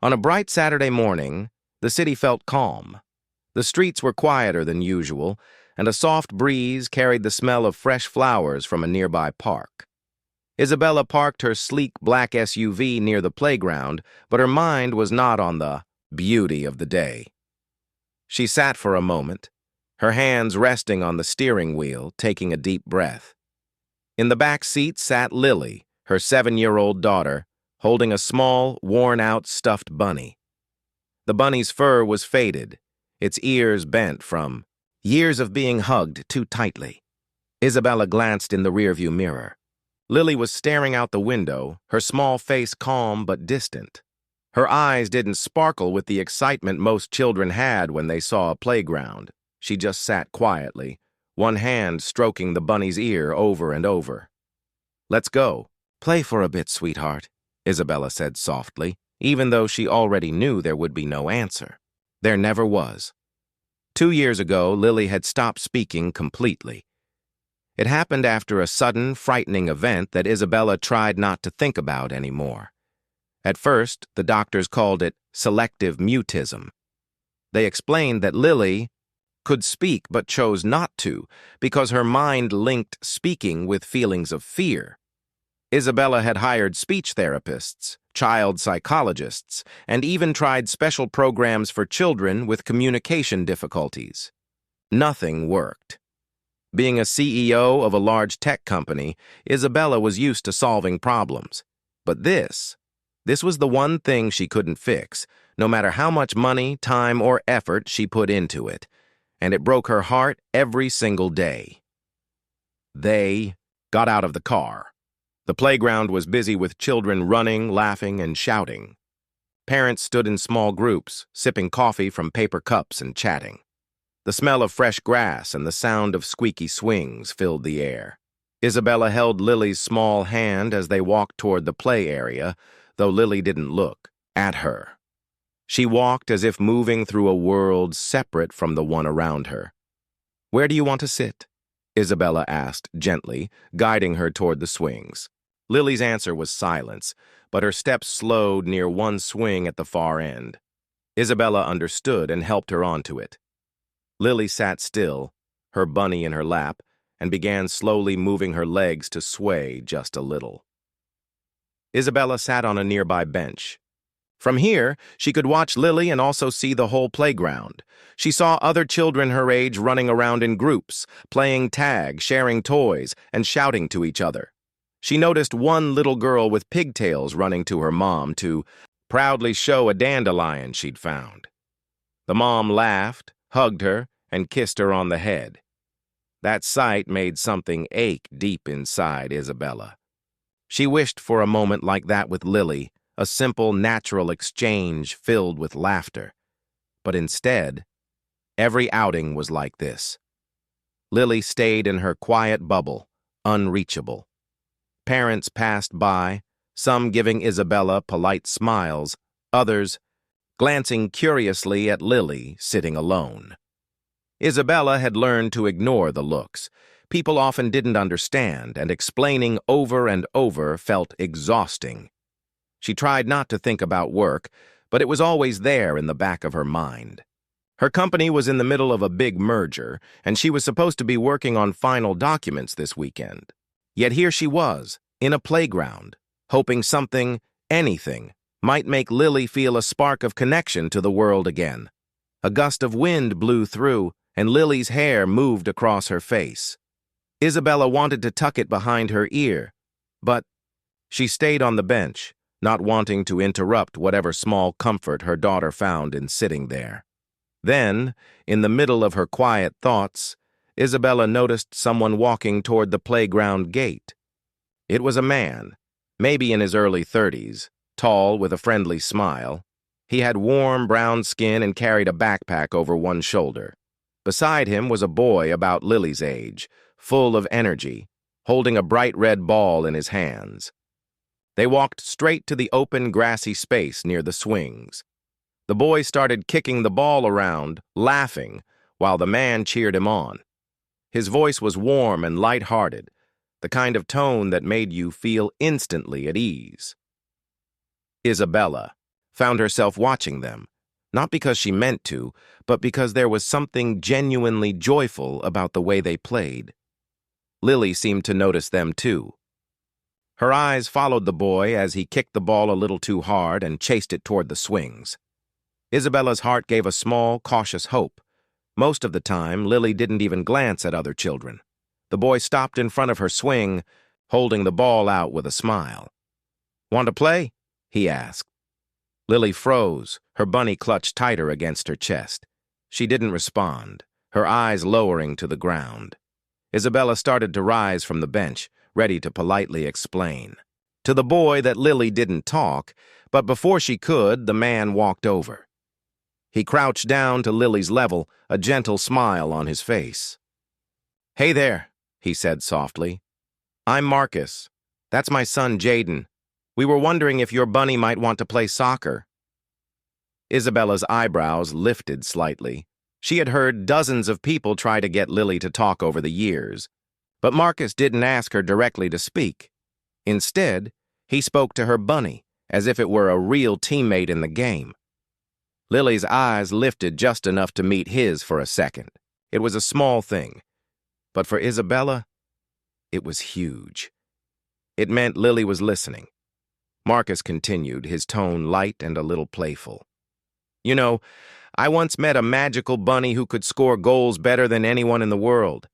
On a bright Saturday morning, the city felt calm. The streets were quieter than usual, and a soft breeze carried the smell of fresh flowers from a nearby park. Isabella parked her sleek black SUV near the playground, but her mind was not on the beauty of the day. She sat for a moment, her hands resting on the steering wheel, taking a deep breath. In the back seat sat Lily, her 7-year-old daughter, holding a small, worn-out stuffed bunny. The bunny's fur was faded, its ears bent from years of being hugged too tightly. Isabella glanced in the rearview mirror. Lily was staring out the window, her small face calm but distant. Her eyes didn't sparkle with the excitement most children had when they saw a playground. She just sat quietly, one hand stroking the bunny's ear over and over. "Let's go. Play for a bit, sweetheart," Isabella said softly, even though she already knew there would be no answer. There never was. 2 years ago, Lily had stopped speaking completely. It happened after a sudden, frightening event that Isabella tried not to think about anymore. At first, the doctors called it selective mutism. They explained that Lily could speak but chose not to because her mind linked speaking with feelings of fear. Isabella had hired speech therapists, child psychologists, and even tried special programs for children with communication difficulties. Nothing worked. Being a CEO of a large tech company, Isabella was used to solving problems. But this was the one thing she couldn't fix, no matter how much money, time, or effort she put into it. And it broke her heart every single day. They got out of the car. The playground was busy with children running, laughing, and shouting. Parents stood in small groups, sipping coffee from paper cups and chatting. The smell of fresh grass and the sound of squeaky swings filled the air. Isabella held Lily's small hand as they walked toward the play area, though Lily didn't look at her. She walked as if moving through a world separate from the one around her. "Where do you want to sit?" Isabella asked gently, guiding her toward the swings. Lily's answer was silence, but her steps slowed near one swing at the far end. Isabella understood and helped her onto it. Lily sat still, her bunny in her lap, and began slowly moving her legs to sway just a little. Isabella sat on a nearby bench. From here, she could watch Lily and also see the whole playground. She saw other children her age running around in groups, playing tag, sharing toys, and shouting to each other. She noticed one little girl with pigtails running to her mom to proudly show a dandelion she'd found. The mom laughed, hugged her, and kissed her on the head. That sight made something ache deep inside Isabella. She wished for a moment like that with Lily, a simple, natural exchange filled with laughter. But instead, every outing was like this. Lily stayed in her quiet bubble, unreachable. Parents passed by, some giving Isabella polite smiles, others glancing curiously at Lily sitting alone. Isabella had learned to ignore the looks. People often didn't understand, and explaining over and over felt exhausting. She tried not to think about work, but it was always there in the back of her mind. Her company was in the middle of a big merger, and she was supposed to be working on final documents this weekend. Yet here she was, in a playground, hoping something, anything, might make Lily feel a spark of connection to the world again. A gust of wind blew through, and Lily's hair moved across her face. Isabella wanted to tuck it behind her ear, but she stayed on the bench, not wanting to interrupt whatever small comfort her daughter found in sitting there. Then, in the middle of her quiet thoughts, Isabella noticed someone walking toward the playground gate. It was a man, maybe in his early 30s, tall with a friendly smile. He had warm brown skin and carried a backpack over one shoulder. Beside him was a boy about Lily's age, full of energy, holding a bright red ball in his hands. They walked straight to the open grassy space near the swings. The boy started kicking the ball around, laughing, while the man cheered him on. His voice was warm and light-hearted, the kind of tone that made you feel instantly at ease. Isabella found herself watching them, not because she meant to, but because there was something genuinely joyful about the way they played. Lily seemed to notice them too. Her eyes followed the boy as he kicked the ball a little too hard and chased it toward the swings. Isabella's heart gave a small, cautious hope. Most of the time, Lily didn't even glance at other children. The boy stopped in front of her swing, holding the ball out with a smile. "Want to play?" he asked. Lily froze, her bunny clutched tighter against her chest. She didn't respond, her eyes lowering to the ground. Isabella started to rise from the bench, ready to politely explain to the boy that Lily didn't talk, but before she could, the man walked over. He crouched down to Lily's level, a gentle smile on his face. "Hey there," he said softly. "I'm Marcus. That's my son, Jaden. We were wondering if your bunny might want to play soccer." Isabella's eyebrows lifted slightly. She had heard dozens of people try to get Lily to talk over the years, but Marcus didn't ask her directly to speak. Instead, he spoke to her bunny, as if it were a real teammate in the game. Lily's eyes lifted just enough to meet his for a second. It was a small thing, but for Isabella, it was huge. It meant Lily was listening. Marcus continued, his tone light and a little playful. "You know, I once met a magical bunny who could score goals better than anyone in the world.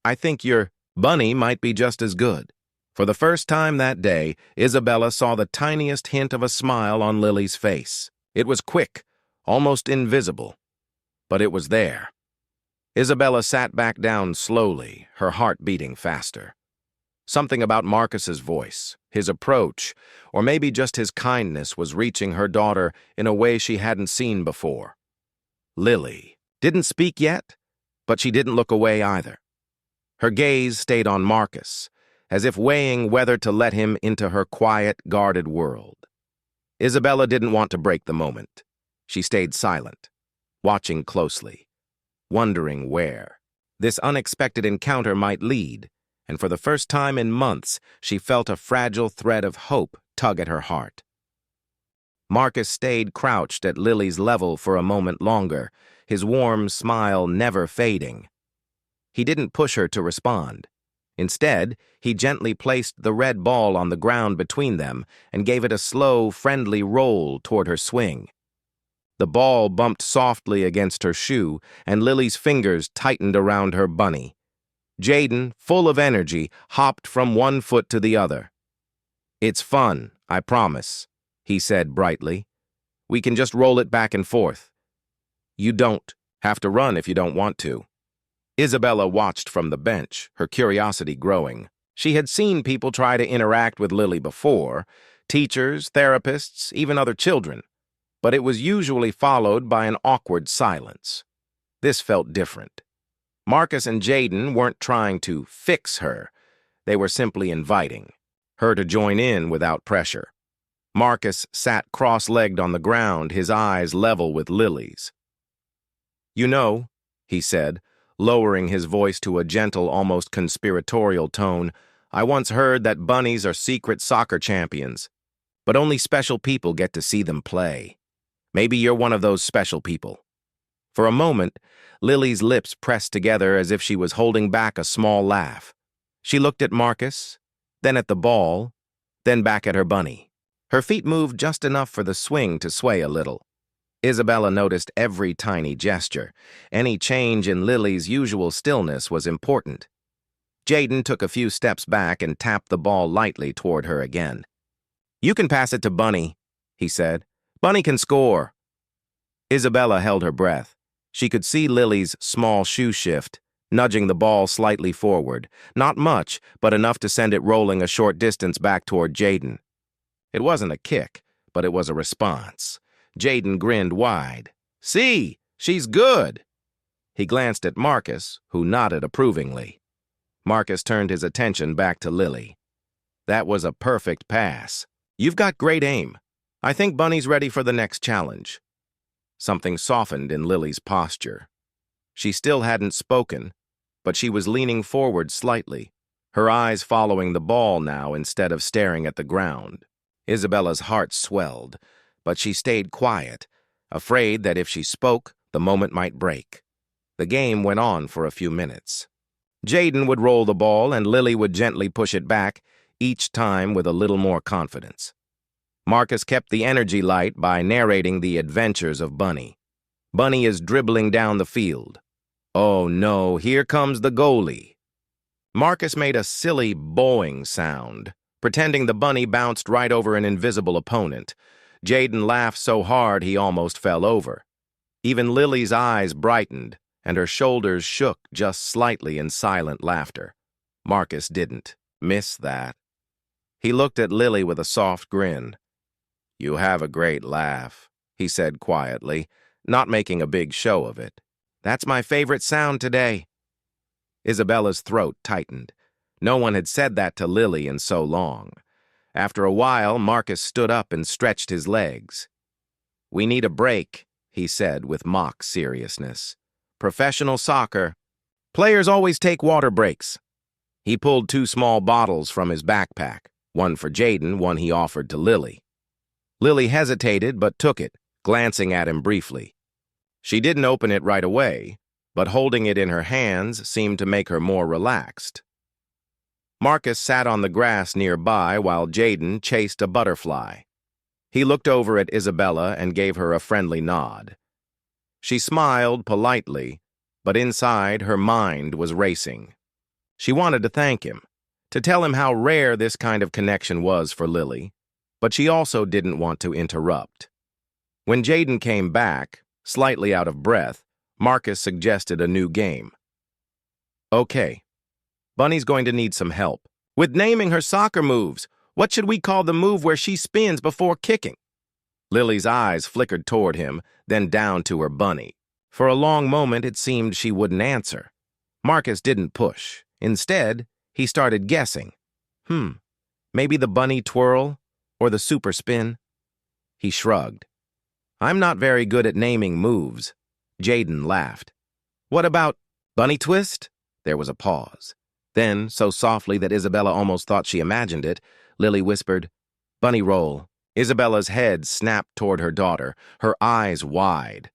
I think your bunny might be just as good." For the first time that day, Isabella saw the tiniest hint of a smile on Lily's face. It was quick, almost invisible, but it was there. Isabella sat back down slowly, her heart beating faster. Something about Marcus's voice, his approach, or maybe just his kindness was reaching her daughter in a way she hadn't seen before. Lily didn't speak yet, but she didn't look away either. Her gaze stayed on Marcus, as if weighing whether to let him into her quiet, guarded world. Isabella didn't want to break the moment. She stayed silent, watching closely, wondering where this unexpected encounter might lead, and for the first time in months, she felt a fragile thread of hope tug at her heart. Marcus stayed crouched at Lily's level for a moment longer, his warm smile never fading. He didn't push her to respond. Instead, he gently placed the red ball on the ground between them and gave it a slow, friendly roll toward her swing. The ball bumped softly against her shoe, and Lily's fingers tightened around her bunny. Jaden, full of energy, hopped from one foot to the other. "It's fun, I promise," he said brightly. "We can just roll it back and forth. You don't have to run if you don't want to." Isabella watched from the bench, her curiosity growing. She had seen people try to interact with Lily before, teachers, therapists, even other children, but it was usually followed by an awkward silence. This felt different. Marcus and Jaden weren't trying to fix her. They were simply inviting her to join in without pressure. Marcus sat cross-legged on the ground, his eyes level with Lily's. "You know," he said, lowering his voice to a gentle, almost conspiratorial tone, "I once heard that bunnies are secret soccer champions, but only special people get to see them play. Maybe you're one of those special people." For a moment, Lily's lips pressed together as if she was holding back a small laugh. She looked at Marcus, then at the ball, then back at her bunny. Her feet moved just enough for the swing to sway a little. Isabella noticed every tiny gesture. Any change in Lily's usual stillness was important. Jaden took a few steps back and tapped the ball lightly toward her again. "You can pass it to Bunny," he said. "Bunny can score." Isabella held her breath. She could see Lily's small shoe shift, nudging the ball slightly forward. Not much, but enough to send it rolling a short distance back toward Jaden. It wasn't a kick, but it was a response. Jaden grinned wide. "See, she's good." He glanced at Marcus, who nodded approvingly. Marcus turned his attention back to Lily. "That was a perfect pass. You've got great aim. I think Bunny's ready for the next challenge." Something softened in Lily's posture. She still hadn't spoken, but she was leaning forward slightly, her eyes following the ball now instead of staring at the ground. Isabella's heart swelled. but she stayed quiet, afraid that if she spoke, the moment might break. The game went on for a few minutes. Jaden would roll the ball and Lily would gently push it back, each time with a little more confidence. Marcus kept the energy light by narrating the adventures of Bunny. Bunny is dribbling down the field. Oh no, here comes the goalie. Marcus made a silly bowing sound, pretending the bunny bounced right over an invisible opponent. Jaden laughed so hard he almost fell over. Even Lily's eyes brightened, and her shoulders shook just slightly in silent laughter. Marcus didn't miss that. He looked at Lily with a soft grin. "You have a great laugh," he said quietly, not making a big show of it. "That's my favorite sound today." Isabella's throat tightened. No one had said that to Lily in so long. After a while, Marcus stood up and stretched his legs. "We need a break," he said with mock seriousness. "Professional soccer. Players always take water breaks." He pulled 2 small bottles from his backpack, one for Jaden, one he offered to Lily. Lily hesitated but took it, glancing at him briefly. She didn't open it right away, but holding it in her hands seemed to make her more relaxed. Marcus sat on the grass nearby while Jaden chased a butterfly. He looked over at Isabella and gave her a friendly nod. She smiled politely, but inside her mind was racing. She wanted to thank him, to tell him how rare this kind of connection was for Lily, but she also didn't want to interrupt. When Jaden came back, slightly out of breath, Marcus suggested a new game. "Okay, Bunny's going to need some help with naming her soccer moves. What should we call the move where she spins before kicking?" Lily's eyes flickered toward him, then down to her bunny. For a long moment, it seemed she wouldn't answer. Marcus didn't push. Instead, he started guessing. Maybe the bunny twirl or the super spin? He shrugged. "I'm not very good at naming moves." Jaden laughed. "What about bunny twist?" There was a pause. Then, so softly that Isabella almost thought she imagined it, Lily whispered, "Bunny roll." Isabella's head snapped toward her daughter, her eyes wide.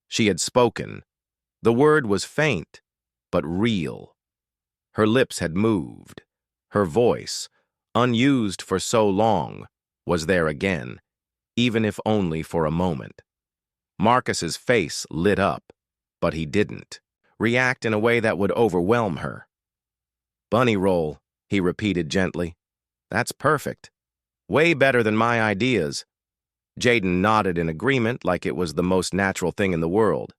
She had spoken. The word was faint, but real. Her lips had moved. Her voice, unused for so long, was there again, even if only for a moment. Marcus's face lit up, but he didn't react in a way that would overwhelm her. "Bunny roll," he repeated gently. "That's perfect. Way better than my ideas." Jaden nodded in agreement like it was the most natural thing in the world.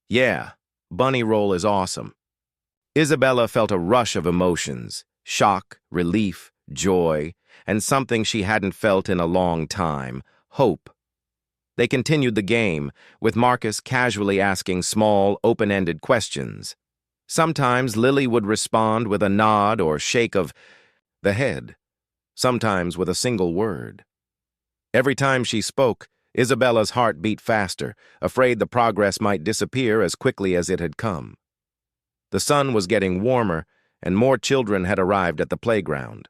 "Yeah, bunny roll is awesome." Isabella felt a rush of emotions, shock, relief, joy, and something she hadn't felt in a long time, hope. They continued the game, with Marcus casually asking small, open-ended questions. Sometimes Lily would respond with a nod or shake of the head, sometimes with a single word. Every time she spoke, Isabella's heart beat faster, afraid the progress might disappear as quickly as it had come. The sun was getting warmer, and more children had arrived at the playground.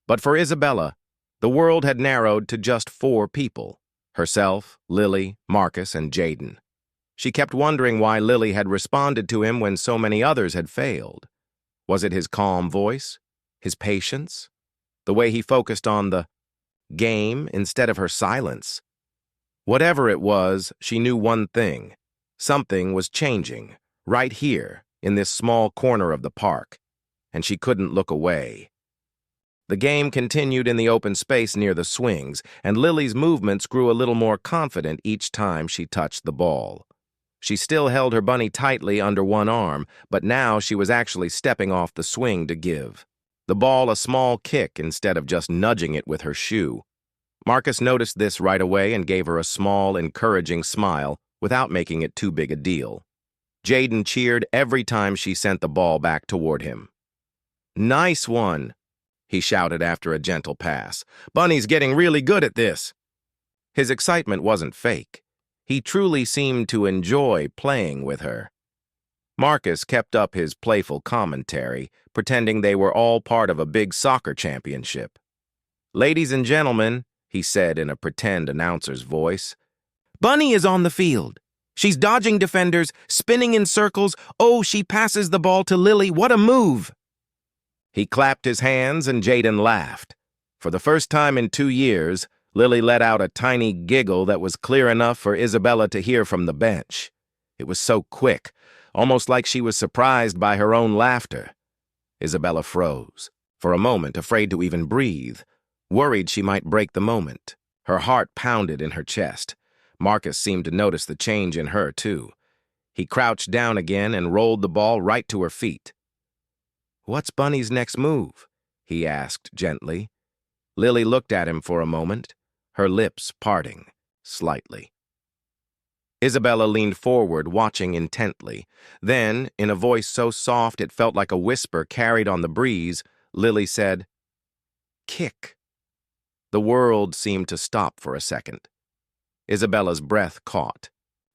But for Isabella, the world had narrowed to just 4 people: herself, Lily, Marcus, and Jaden. She kept wondering why Lily had responded to him when so many others had failed. Was it his calm voice? His patience? The way he focused on the game instead of her silence? Whatever it was, she knew one thing. Something was changing, right here, in this small corner of the park, and she couldn't look away. The game continued in the open space near the swings, and Lily's movements grew a little more confident each time she touched the ball. She still held her bunny tightly under one arm, but now she was actually stepping off the swing to give the ball a small kick instead of just nudging it with her shoe. Marcus noticed this right away and gave her a small, encouraging smile without making it too big a deal. Jaden cheered every time she sent the ball back toward him. "Nice one," he shouted after a gentle pass. "Bunny's getting really good at this." His excitement wasn't fake. He truly seemed to enjoy playing with her. Marcus kept up his playful commentary, pretending they were all part of a big soccer championship. "Ladies and gentlemen," he said in a pretend announcer's voice. Bunny is on the field. She's dodging defenders, spinning in circles. Oh, she passes the ball to Lily. What a move! He clapped his hands and Jaden laughed. For the first time in 2 years, Lily let out a tiny giggle that was clear enough for Isabella to hear from the bench. It was so quick, almost like she was surprised by her own laughter. Isabella froze, for a moment afraid to even breathe, worried she might break the moment. Her heart pounded in her chest. Marcus seemed to notice the change in her, too. He crouched down again and rolled the ball right to her feet. What's Bunny's next move? He asked gently. Lily looked at him for a moment, her lips parting slightly. Isabella leaned forward, watching intently. Then, in a voice so soft it felt like a whisper carried on the breeze, Lily said, Kick. The world seemed to stop for a second. Isabella's breath caught.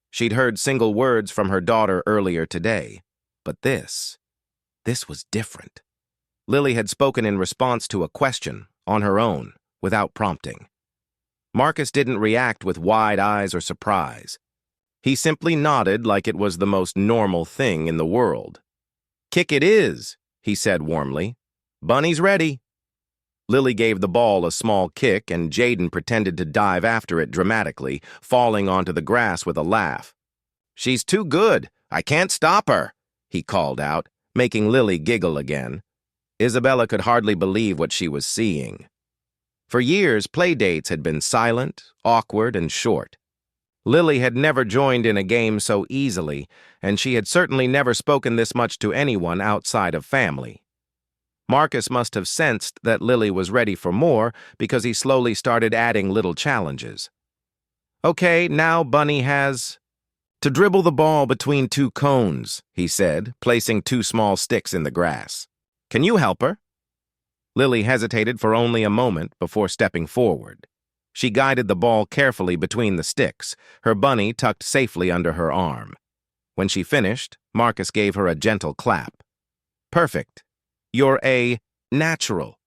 She'd heard single words from her daughter earlier today, but this was different. Lily had spoken in response to a question, on her own, without prompting. Marcus didn't react with wide eyes or surprise. He simply nodded like it was the most normal thing in the world. Kick it is, he said warmly. Bunny's ready. Lily gave the ball a small kick, and Jaden pretended to dive after it dramatically, falling onto the grass with a laugh. She's too good. I can't stop her, he called out, making Lily giggle again. Isabella could hardly believe what she was seeing. For years, play dates had been silent, awkward, and short. Lily had never joined in a game so easily, and she had certainly never spoken this much to anyone outside of family. Marcus must have sensed that Lily was ready for more because he slowly started adding little challenges. Okay, now Bunny has to dribble the ball between 2 cones, he said, placing 2 small sticks in the grass. Can you help her? Lily hesitated for only a moment before stepping forward. She guided the ball carefully between the sticks, her bunny tucked safely under her arm. When she finished, Marcus gave her a gentle clap. Perfect. You're a natural.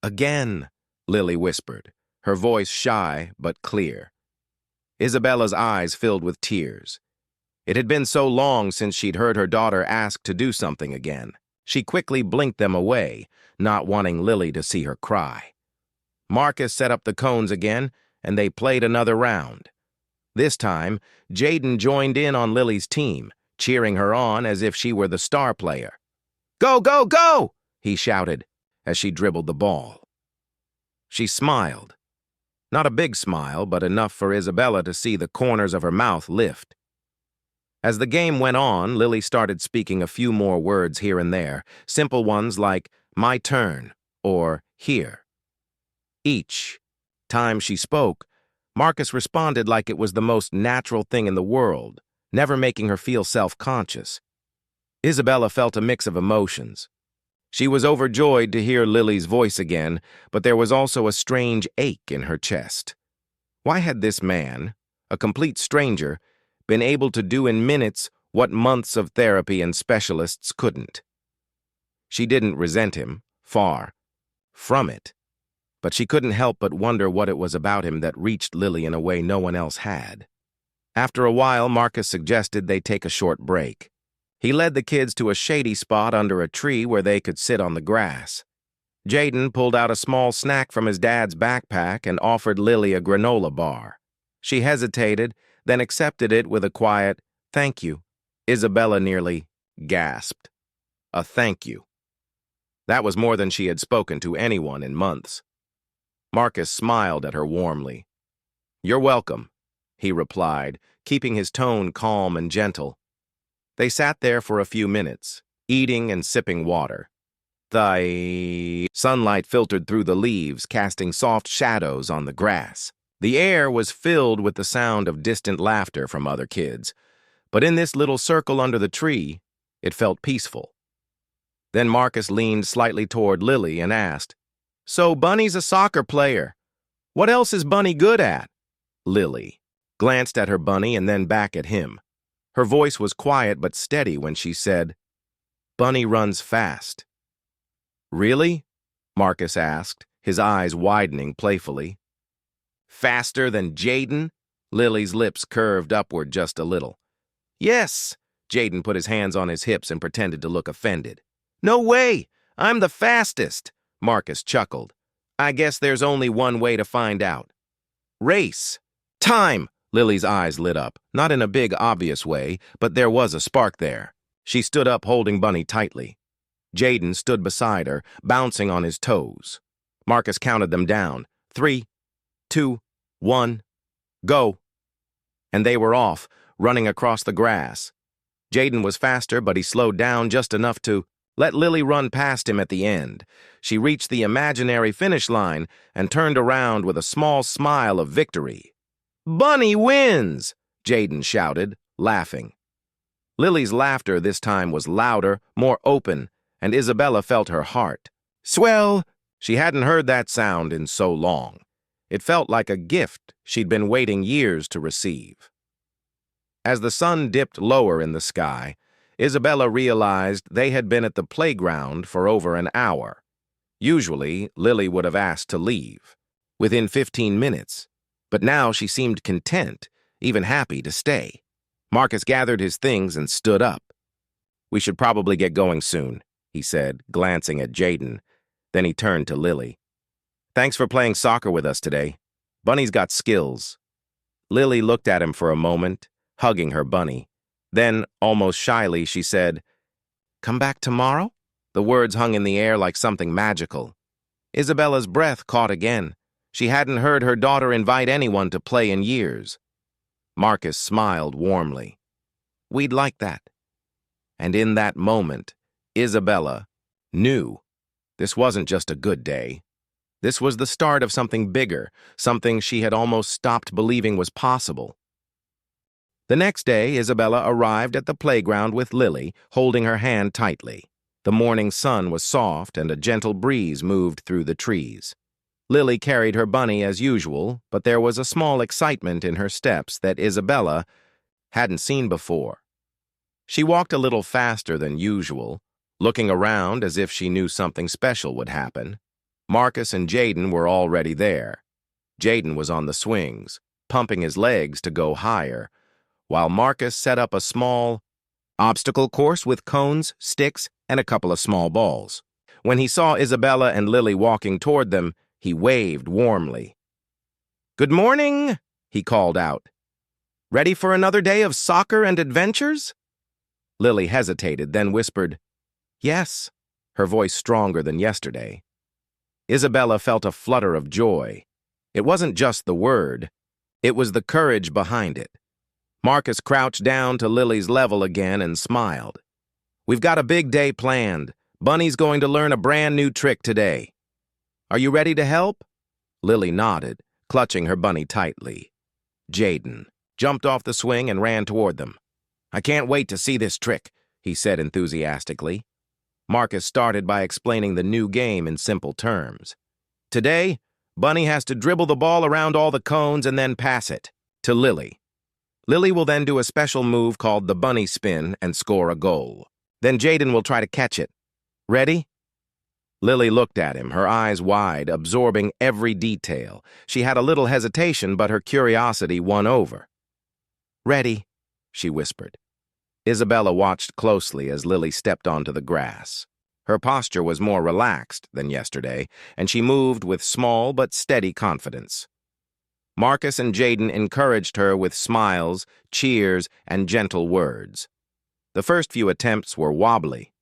Again, Lily whispered, her voice shy but clear. Isabella's eyes filled with tears. It had been so long since she'd heard her daughter ask to do something again. She quickly blinked them away, not wanting Lily to see her cry. Marcus set up the cones again, and they played another round. This time, Jaden joined in on Lily's team, cheering her on as if she were the star player. Go, go, go! He shouted as she dribbled the ball. She smiled. Not a big smile, but enough for Isabella to see the corners of her mouth lift. As the game went on, Lily started speaking a few more words here and there, simple ones like, my turn, or here. Each time she spoke, Marcus responded like it was the most natural thing in the world, never making her feel self-conscious. Isabella felt a mix of emotions. She was overjoyed to hear Lily's voice again, but there was also a strange ache in her chest. Why had this man, a complete stranger, been able to do in minutes what months of therapy and specialists couldn't? She didn't resent him, far from it, but she couldn't help but wonder what it was about him that reached Lily in a way no one else had. After a while, Marcus suggested they take a short break. He led the kids to a shady spot under a tree where they could sit on the grass. Jaden pulled out a small snack from his dad's backpack and offered Lily a granola bar. She hesitated, then accepted it with a quiet, thank you. Isabella nearly gasped. A thank you. That was more than she had spoken to anyone in months. Marcus smiled at her warmly. You're welcome, he replied, keeping his tone calm and gentle. They sat there for a few minutes, eating and sipping water. The sunlight filtered through the leaves, casting soft shadows on the grass. The air was filled with the sound of distant laughter from other kids, but in this little circle under the tree, it felt peaceful. Then Marcus leaned slightly toward Lily and asked, So Bunny's a soccer player. What else is Bunny good at? Lily glanced at her bunny and then back at him. Her voice was quiet but steady when she said, Bunny runs fast. Really? Marcus asked, his eyes widening playfully. Faster than Jaden? Lily's lips curved upward just a little. Yes, Jaden put his hands on his hips and pretended to look offended. No way! I'm the fastest, Marcus chuckled. I guess there's only one way to find out. Race. Time! Lily's eyes lit up, not in a big, obvious way, but there was a spark there. She stood up holding Bunny tightly. Jaden stood beside her, bouncing on his toes. Marcus counted them down. 3, 2, 1, go. And they were off, running across the grass. Jaden was faster, but he slowed down just enough to let Lily run past him at the end. She reached the imaginary finish line and turned around with a small smile of victory. Bunny wins! Jaden shouted, laughing. Lily's laughter this time was louder, more open, and Isabella felt her heart swell. She hadn't heard that sound in so long. It felt like a gift she'd been waiting years to receive. As the sun dipped lower in the sky, Isabella realized they had been at the playground for over an hour. Usually, Lily would have asked to leave within 15 minutes, but now she seemed content, even happy to stay. Marcus gathered his things and stood up. We should probably get going soon, he said, glancing at Jaden. Then he turned to Lily. Thanks for playing soccer with us today. Bunny's got skills. Lily looked at him for a moment, hugging her bunny. Then, almost shyly, she said, Come back tomorrow? The words hung in the air like something magical. Isabella's breath caught again. She hadn't heard her daughter invite anyone to play in years. Marcus smiled warmly. We'd like that. And in that moment, Isabella knew this wasn't just a good day. This was the start of something bigger, something she had almost stopped believing was possible. The next day, Isabella arrived at the playground with Lily, holding her hand tightly. The morning sun was soft and a gentle breeze moved through the trees. Lily carried her bunny as usual, but there was a small excitement in her steps that Isabella hadn't seen before. She walked a little faster than usual, looking around as if she knew something special would happen. Marcus and Jaden were already there. Jaden was on the swings, pumping his legs to go higher, while Marcus set up a small obstacle course with cones, sticks, and a couple of small balls. When he saw Isabella and Lily walking toward them, he waved warmly. Good morning, he called out. Ready for another day of soccer and adventures? Lily hesitated, then whispered, Yes, her voice stronger than yesterday. Isabella felt a flutter of joy. It wasn't just the word, it was the courage behind it. Marcus crouched down to Lily's level again and smiled. We've got a big day planned. Bunny's going to learn a brand new trick today. Are you ready to help? Lily nodded, clutching her bunny tightly. Jaden jumped off the swing and ran toward them. I can't wait to see this trick, he said enthusiastically. Marcus started by explaining the new game in simple terms. Today, Bunny has to dribble the ball around all the cones and then pass it to Lily. Lily will then do a special move called the bunny spin and score a goal. Then Jaden will try to catch it. Ready? Lily looked at him, her eyes wide, absorbing every detail. She had a little hesitation, but her curiosity won over. Ready, she whispered. Isabella watched closely as Lily stepped onto the grass. Her posture was more relaxed than yesterday, and she moved with small but steady confidence. Marcus and Jaden encouraged her with smiles, cheers, and gentle words. The first few attempts were wobbly.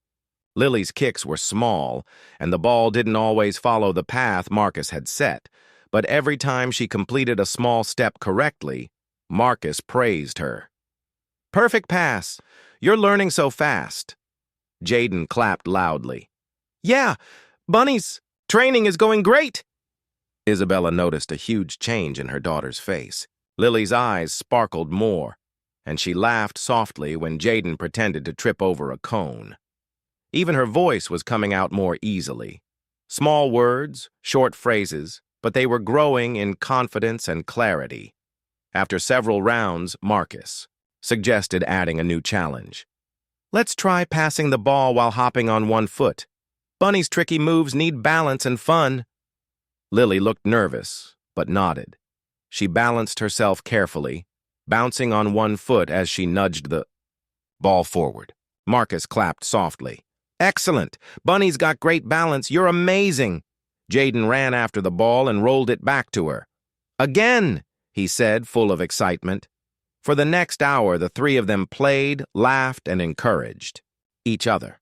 Lily's kicks were small, and the ball didn't always follow the path Marcus had set, but every time she completed a small step correctly, Marcus praised her. Perfect pass! You're learning so fast. Jaden clapped loudly. Yeah, Bunny's training is going great! Isabella noticed a huge change in her daughter's face. Lily's eyes sparkled more, and she laughed softly when Jaden pretended to trip over a cone. Even her voice was coming out more easily. Small words, short phrases, but they were growing in confidence and clarity. After several rounds, Marcus suggested adding a new challenge. Let's try passing the ball while hopping on one foot. Bunny's tricky moves need balance and fun. Lily looked nervous, but nodded. She balanced herself carefully, bouncing on one foot as she nudged the ball forward. Marcus clapped softly. "Excellent! Bunny's got great balance. You're amazing!" Jaden ran after the ball and rolled it back to her. "Again!" he said, full of excitement. For the next hour, the three of them played, laughed, and encouraged each other.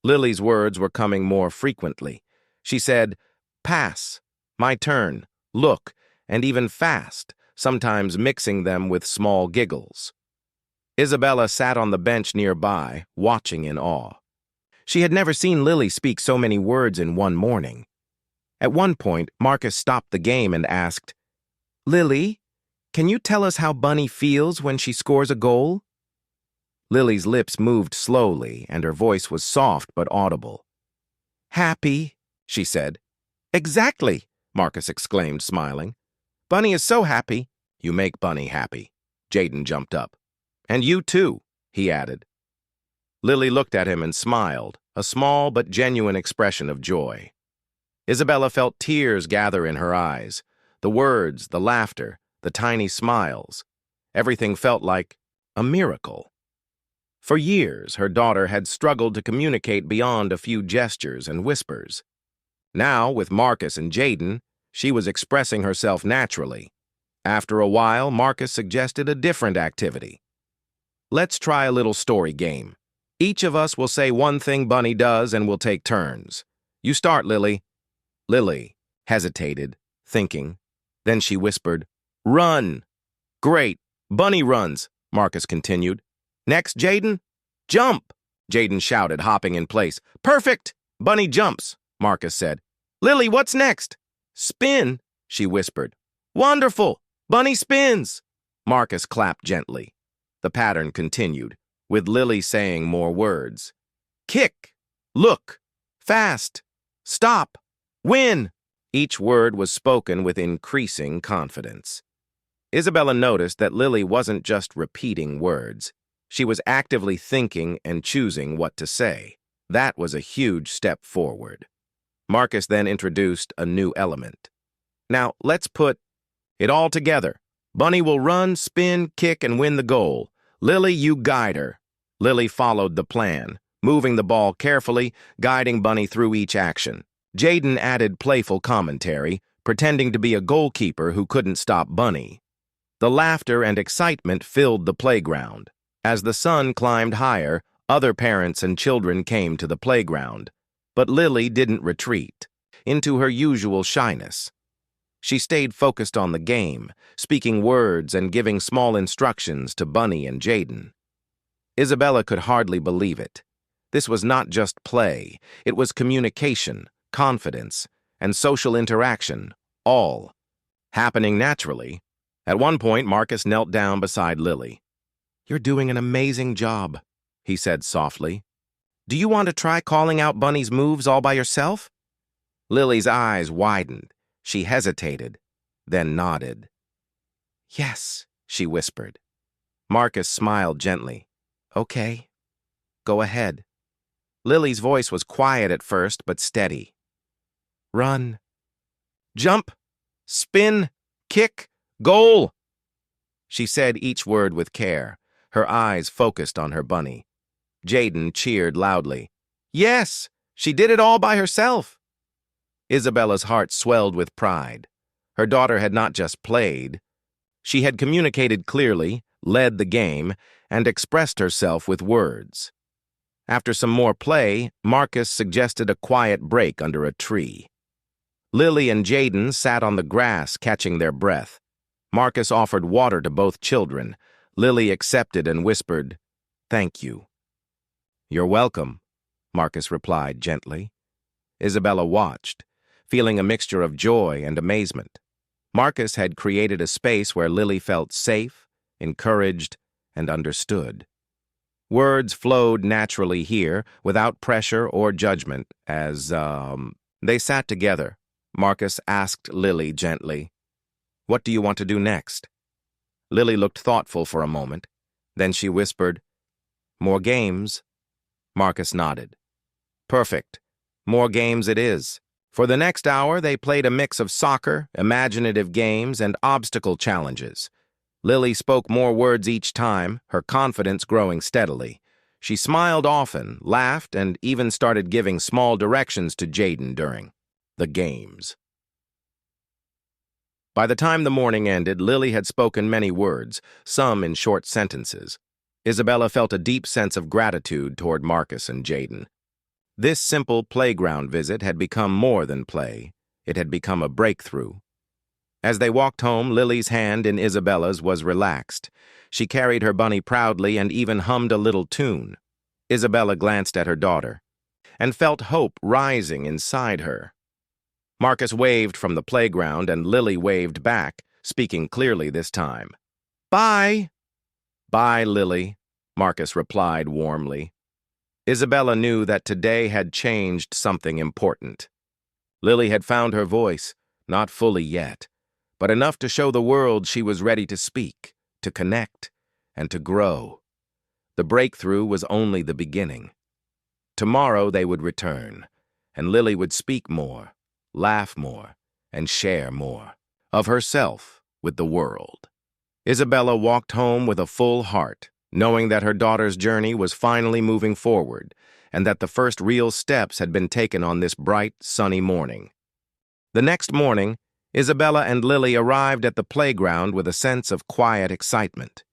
Lily's words were coming more frequently. She said, "Pass," "my turn," "look," and even "fast," sometimes mixing them with small giggles. Isabella sat on the bench nearby, watching in awe. She had never seen Lily speak so many words in one morning. At one point, Marcus stopped the game and asked, "Lily, can you tell us how Bunny feels when she scores a goal?" Lily's lips moved slowly, and her voice was soft but audible. "Happy," she said. "Exactly," Marcus exclaimed, smiling. "Bunny is so happy." "You make Bunny happy." Jaden jumped up. "And you too," he added. Lily looked at him and smiled, a small but genuine expression of joy. Isabella felt tears gather in her eyes. The words, the laughter, the tiny smiles. Everything felt like a miracle. For years, her daughter had struggled to communicate beyond a few gestures and whispers. Now, with Marcus and Jaden, she was expressing herself naturally. After a while, Marcus suggested a different activity. "Let's try a little story game. Each of us will say one thing Bunny does and we'll take turns. You start, Lily." Lily hesitated, thinking. Then she whispered, "Run." "Great. Bunny runs," Marcus continued. "Next, Jaden." "Jump," Jaden shouted, hopping in place. "Perfect. Bunny jumps," Marcus said. "Lily, what's next?" "Spin," she whispered. "Wonderful. Bunny spins." Marcus clapped gently. The pattern continued, with Lily saying more words. "Kick, look, fast, stop, win." Each word was spoken with increasing confidence. Isabella noticed that Lily wasn't just repeating words. She was actively thinking and choosing what to say. That was a huge step forward. Marcus then introduced a new element. "Now, let's put it all together. Bunny will run, spin, kick, and win the goal. Lily, you guide her." Lily followed the plan, moving the ball carefully, guiding Bunny through each action. Jaden added playful commentary, pretending to be a goalkeeper who couldn't stop Bunny. The laughter and excitement filled the playground. As the sun climbed higher, other parents and children came to the playground. But Lily didn't retreat into her usual shyness. She stayed focused on the game, speaking words and giving small instructions to Bunny and Jaden. Isabella could hardly believe it. This was not just play, it was communication, confidence, and social interaction, all happening naturally. At one point, Marcus knelt down beside Lily. "You're doing an amazing job," he said softly. "Do you want to try calling out Bunny's moves all by yourself?" Lily's eyes widened. She hesitated, then nodded. "Yes," she whispered. Marcus smiled gently. "Okay, go ahead." Lily's voice was quiet at first, but steady. "Run. Jump. Spin. Kick. Goal." She said each word with care, her eyes focused on her Bunny. Jaden cheered loudly. "Yes, she did it all by herself." Isabella's heart swelled with pride. Her daughter had not just played. She had communicated clearly, led the game, and expressed herself with words. After some more play, Marcus suggested a quiet break under a tree. Lily and Jaden sat on the grass, catching their breath. Marcus offered water to both children. Lily accepted and whispered, "Thank you." "You're welcome," Marcus replied gently. Isabella watched, feeling a mixture of joy and amazement. Marcus had created a space where Lily felt safe, encouraged, and understood. Words flowed naturally here, without pressure or judgment, as, they sat together. Marcus asked Lily gently, "What do you want to do next?" Lily looked thoughtful for a moment. Then she whispered, "More games." Marcus nodded. "Perfect. More games it is. For the next hour, they played a mix of soccer, imaginative games, and obstacle challenges. Lily spoke more words each time, her confidence growing steadily. She smiled often, laughed, and even started giving small directions to Jaden during the games. By the time the morning ended, Lily had spoken many words, some in short sentences. Isabella felt a deep sense of gratitude toward Marcus and Jaden. This simple playground visit had become more than play. It had become a breakthrough. As they walked home, Lily's hand in Isabella's was relaxed. She carried her bunny proudly and even hummed a little tune. Isabella glanced at her daughter and felt hope rising inside her. Marcus waved from the playground and Lily waved back, speaking clearly this time. "Bye." "Bye, Lily," Marcus replied warmly. Isabella knew that today had changed something important. Lily had found her voice, not fully yet, but enough to show the world she was ready to speak, to connect, and to grow. The breakthrough was only the beginning. Tomorrow they would return, and Lily would speak more, laugh more, and share more of herself with the world. Isabella walked home with a full heart, knowing that her daughter's journey was finally moving forward and that the first real steps had been taken on this bright, sunny morning. The next morning, Isabella and Lily arrived at the playground with a sense of quiet excitement.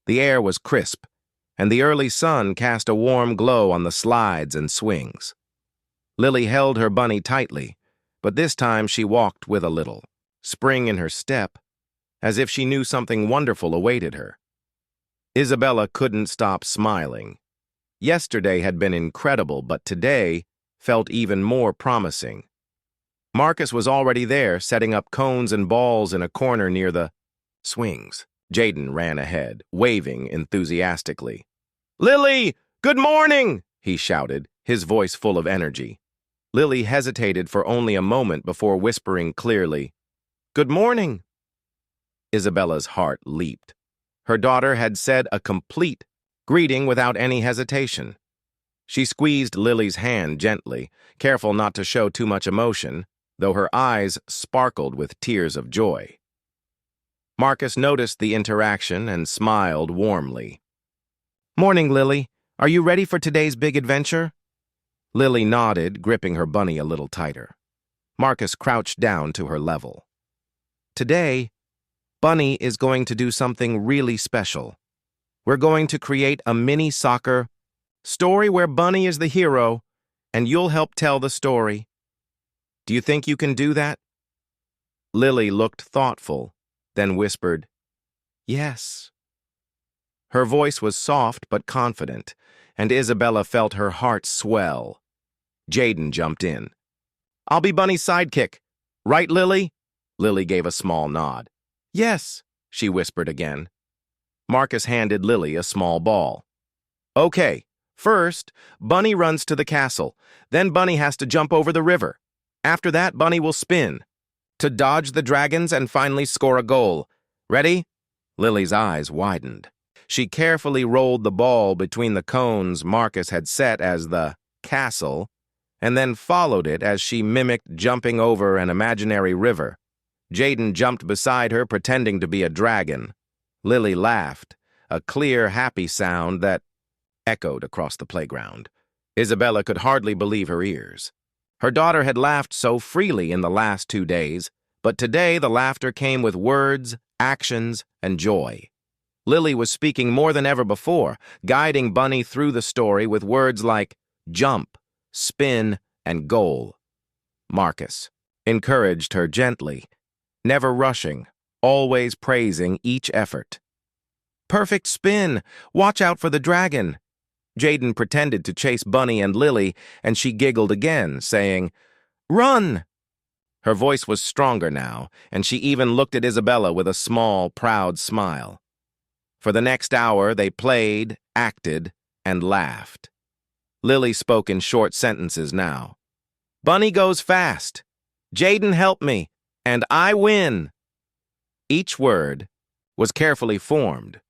The air was crisp, and the early sun cast a warm glow on the slides and swings. Lily held her bunny tightly, but this time she walked with a little spring in her step, as if she knew something wonderful awaited her. Isabella couldn't stop smiling. Yesterday had been incredible, but today felt even more promising. Marcus was already there, setting up cones and balls in a corner near the swings. Jaden ran ahead, waving enthusiastically. "Lily, good morning!" he shouted, his voice full of energy. Lily hesitated for only a moment before whispering clearly, "Good morning." Isabella's heart leaped. Her daughter had said a complete greeting without any hesitation. She squeezed Lily's hand gently, careful not to show too much emotion, though her eyes sparkled with tears of joy. Marcus noticed the interaction and smiled warmly. "Morning, Lily. Are you ready for today's big adventure?" Lily nodded, gripping her bunny a little tighter. Marcus crouched down to her level. "Today, Bunny is going to do something really special. We're going to create a mini soccer story where Bunny is the hero, and you'll help tell the story. Do you think you can do that?" Lily looked thoughtful, then whispered, "Yes." Her voice was soft but confident, and Isabella felt her heart swell. Jaden jumped in. "I'll be Bunny's sidekick. Right, Lily?" Lily gave a small nod. "Yes," she whispered again. Marcus handed Lily a small ball. "Okay, first, Bunny runs to the castle. Then Bunny has to jump over the river. After that, Bunny will spin to dodge the dragons and finally score a goal. Ready?" Lily's eyes widened. She carefully rolled the ball between the cones Marcus had set as the castle, and then followed it as she mimicked jumping over an imaginary river. Jaden jumped beside her, pretending to be a dragon. Lily laughed, a clear, happy sound that echoed across the playground. Isabella could hardly believe her ears. Her daughter had laughed so freely in the last 2 days, but today the laughter came with words, actions, and joy. Lily was speaking more than ever before, guiding Bunny through the story with words like jump, spin, and goal. Marcus encouraged her gently, never rushing, always praising each effort. "Perfect spin! Watch out for the dragon!" Jaden pretended to chase Bunny and Lily, and she giggled again, saying, "Run!" Her voice was stronger now, and she even looked at Isabella with a small, proud smile. For the next hour, they played, acted, and laughed. Lily spoke in short sentences now. "Bunny goes fast. Jaden help me. And I win." Each word was carefully formed,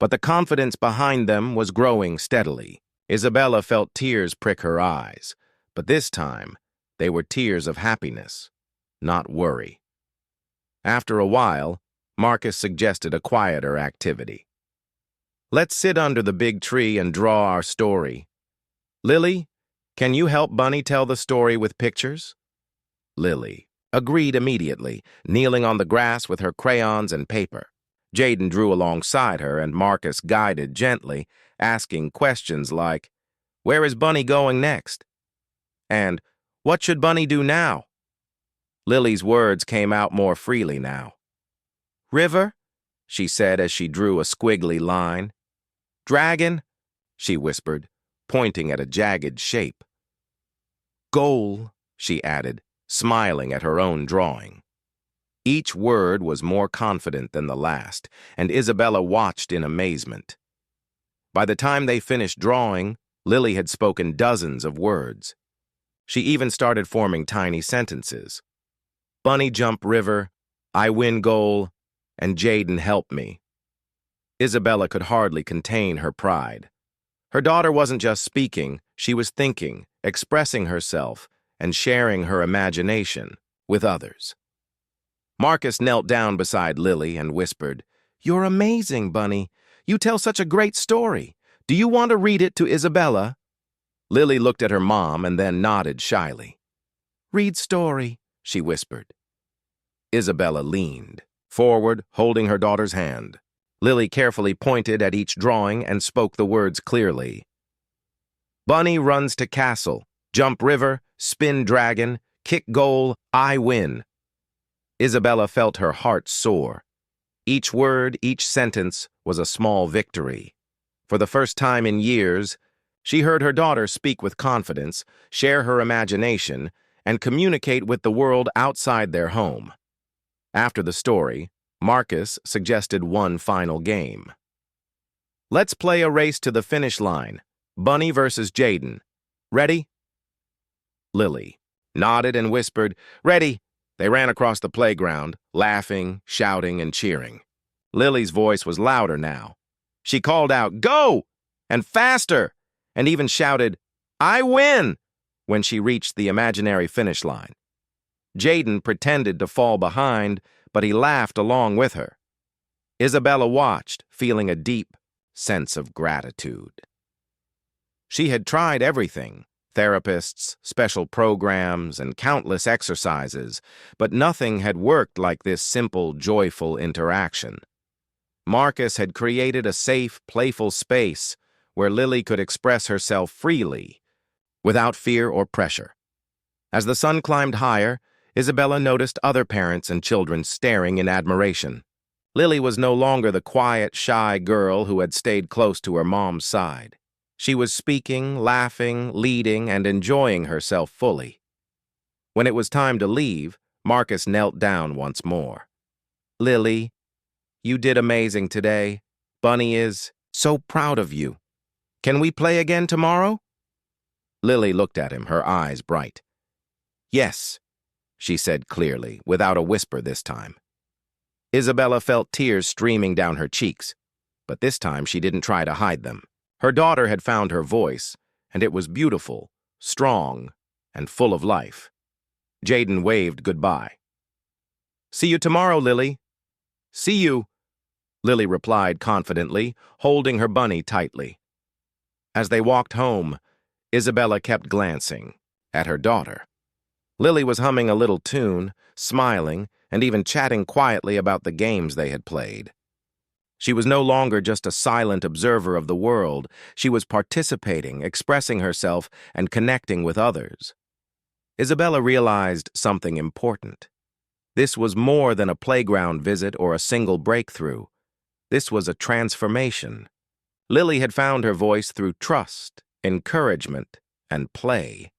but the confidence behind them was growing steadily. Isabella felt tears prick her eyes, but this time, They were tears of happiness, not worry. After a while, Marcus suggested a quieter activity. Let's sit under the big tree and draw our story. Lily, can you help Bunny tell the story with pictures? Lily agreed immediately, kneeling on the grass with her crayons and paper. Jaden drew alongside her, and Marcus guided gently, asking questions like, "Where is Bunny going next?" And, "What should Bunny do now?" Lily's words came out more freely now. "River," she said as she drew a squiggly line. "Dragon," she whispered, pointing at a jagged shape. "Goal," she added, smiling at her own drawing. Each word was more confident than the last, and Isabella watched in amazement. By the time they finished drawing, Lily had spoken dozens of words. She even started forming tiny sentences. Bunny jump river, I win goal, and Jaden help me. Isabella could hardly contain her pride. Her daughter wasn't just speaking, she was thinking, expressing herself, and sharing her imagination with others. Marcus knelt down beside Lily and whispered, "You're amazing, Bunny. You tell such a great story. Do you want to read it to Isabella?" Lily looked at her mom and then nodded shyly. "Read story," she whispered. Isabella leaned forward, holding her daughter's hand. Lily carefully pointed at each drawing and spoke the words clearly. Bunny runs to castle, jump river, spin dragon, kick goal, I win. Isabella felt her heart soar. Each word, each sentence was a small victory. For the first time in years, she heard her daughter speak with confidence, share her imagination, and communicate with the world outside their home. After the story, Marcus suggested one final game. Let's play a race to the finish line. Bunny versus Jaden. Ready? Lily nodded and whispered, "Ready." They ran across the playground, laughing, shouting, and cheering. Lily's voice was louder now. She called out, "Go!" and faster, and even shouted, "I win!" when she reached the imaginary finish line. Jaden pretended to fall behind, but he laughed along with her. Isabella watched, feeling a deep sense of gratitude. She had tried everything, therapists, special programs, and countless exercises, but nothing had worked like this simple, joyful interaction. Marcus had created a safe, playful space where Lily could express herself freely, without fear or pressure. As the sun climbed higher, Isabella noticed other parents and children staring in admiration. Lily was no longer the quiet, shy girl who had stayed close to her mom's side. She was speaking, laughing, leading, and enjoying herself fully. When it was time to leave, Marcus knelt down once more. "Lily, you did amazing today. Bunny is so proud of you. Can we play again tomorrow?" Lily looked at him, her eyes bright. "Yes," she said clearly, without a whisper this time. Isabella felt tears streaming down her cheeks, but this time she didn't try to hide them. Her daughter had found her voice, and it was beautiful, strong, and full of life. Jaden waved goodbye. "See you tomorrow, Lily." "See you," Lily replied confidently, holding her bunny tightly. As they walked home, Isabella kept glancing at her daughter. Lily was humming a little tune, smiling, and even chatting quietly about the games they had played. She was no longer just a silent observer of the world. She was participating, expressing herself, and connecting with others. Isabella realized something important. This was more than a playground visit or a single breakthrough. This was a transformation. Lily had found her voice through trust, encouragement, and play.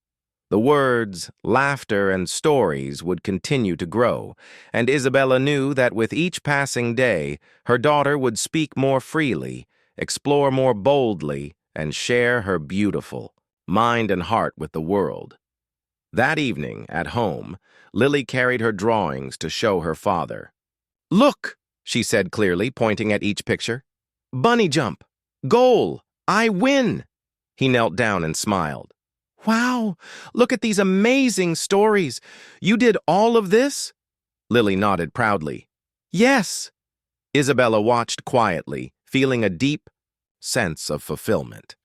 The words, laughter, and stories would continue to grow, and Isabella knew that with each passing day, her daughter would speak more freely, explore more boldly, and share her beautiful mind and heart with the world. That evening, at home, Lily carried her drawings to show her father. "Look," she said clearly, pointing at each picture. "Bunny jump. Goal. I win." He knelt down and smiled. Wow, look at these amazing stories. You did all of this? Lily nodded proudly. Yes. Isabella watched quietly, feeling a deep sense of fulfillment.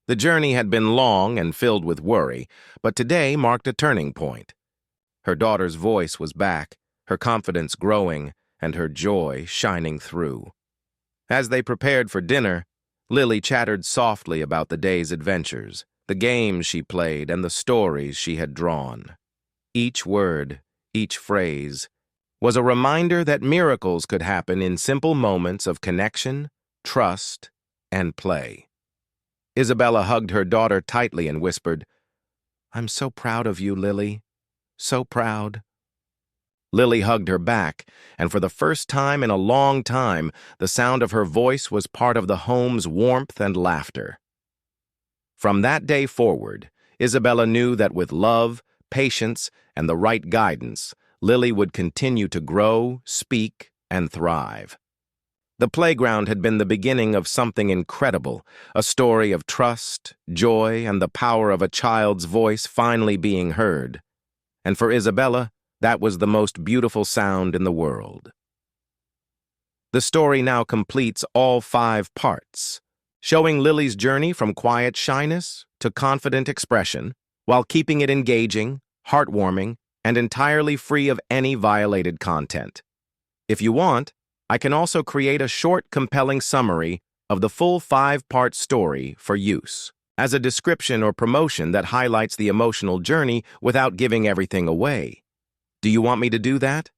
The journey had been long and filled with worry, but today marked a turning point. Her daughter's voice was back, her confidence growing, and her joy shining through. As they prepared for dinner, Lily chattered softly about the day's adventures, the games she played, and the stories she had drawn. Each word, each phrase, was a reminder that miracles could happen in simple moments of connection, trust, and play. Isabella hugged her daughter tightly and whispered, "I'm so proud of you, Lily. So proud." Lily hugged her back, and for the first time in a long time, the sound of her voice was part of the home's warmth and laughter. From that day forward, Isabella knew that with love, patience, and the right guidance, Lily would continue to grow, speak, and thrive. The playground had been the beginning of something incredible, a story of trust, joy, and the power of a child's voice finally being heard. And for Isabella, that was the most beautiful sound in the world. The story now completes all 5 parts, showing Lily's journey from quiet shyness to confident expression, while keeping it engaging, heartwarming, and entirely free of any violated content. If you want, I can also create a short, compelling summary of the full 5-part story for use, as a description or promotion that highlights the emotional journey without giving everything away. Do you want me to do that?